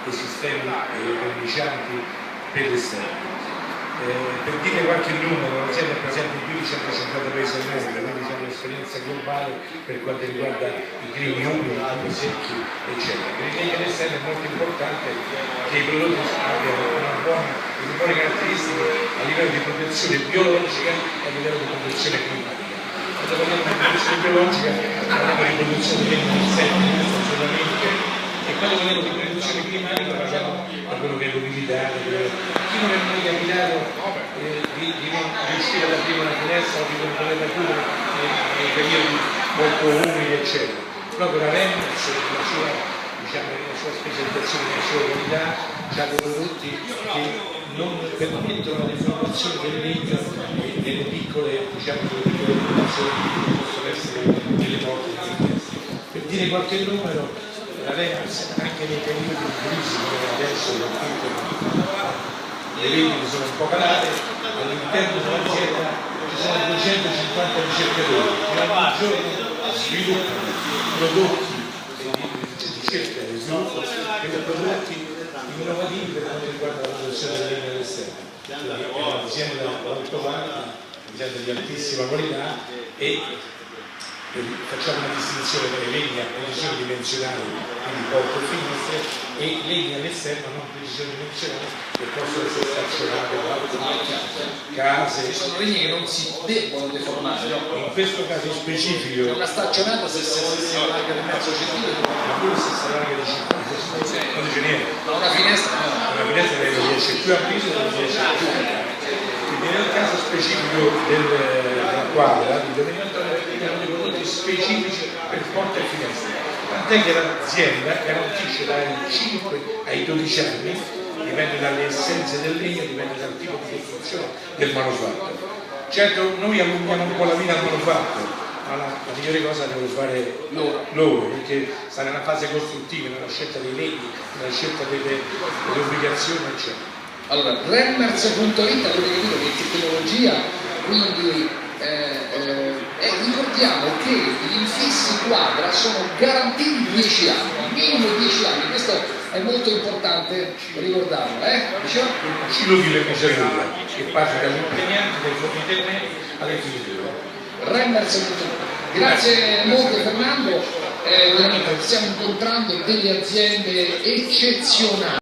dei sistemi vernicianti per l'esterno. Per dire qualche numero, l'azienda è presente in più di 150 paesi al mondo, quindi c'è un'esperienza globale per quanto riguarda i climi umidi, i secchi, eccetera. Per il legno all'esterno è molto importante che i prodotti abbiano delle buone caratteristiche a livello di protezione biologica e a livello di protezione climatica. Quando parliamo di protezione biologica parliamo di protezione degli insetti, assolutamente, e quando parliamo di protezione climatica parliamo di quello che è l'umidità. Chi non è mai capitato di non riuscire ad aprire una finestra o di non poterla chiudere nei periodi molto umidi, eccetera. Proprio la Reynolds, la sua specializzazione, la sua qualità, ha dei prodotti che non permettono la deformazione del legno nelle piccole produzioni che possono essere nelle porte di finestre. Per dire qualche numero, la Reynolds anche nei periodi di crisi come adesso, le vendite sono un po' calate, all'interno dell'azienda ci sono 250 ricercatori che ogni giorno sviluppano prodotti di ricerca e sviluppo per prodotti innovativi per quanto riguarda la produzione del legno all'esterno. È un'azienda molto valida, un'azienda di altissima qualità e facciamo una distinzione tra i legni a precisione dimensionale, quindi porte e finestre, e legni all'esterno non precisione dimensionale che possono essere stazionate da case. Ci sono legni che non si debbono deformare, no? In questo caso specifico una staccionata se si allarga di mezzo centimetro, ma pure se si allarga di 50 cm non dice niente. ma una finestra no. Una finestra che non riesce più a chiudere, non riesce più a chiudere. Quindi nel caso specifico della quadra di dominatore abbiamo dei prodotti specifici per porte e finestre, tant'è che l'azienda garantisce dai 5 ai 12 anni, dipende dalle essenze del legno, dipende dal tipo di costruzione del manufatto. Certo noi allunghiamo un po' la vita al manufatto, ma la migliore cosa devono fare loro, perché sta nella fase costruttiva, nella scelta dei legni, nella scelta delle obbligazioni, eccetera. Allora, Remmers.it, avete capito che tecnologia, quindi ricordiamo che gli infissi quadra sono garantiti 10 anni, minimo 10 anni, questo è molto importante ricordarlo, diciamo? Un ciclo di legislatura che parte dall'impegnante, dai fornitori alle finiture. Remmers.it. Grazie molte Fernando, veramente stiamo incontrando delle aziende eccezionali.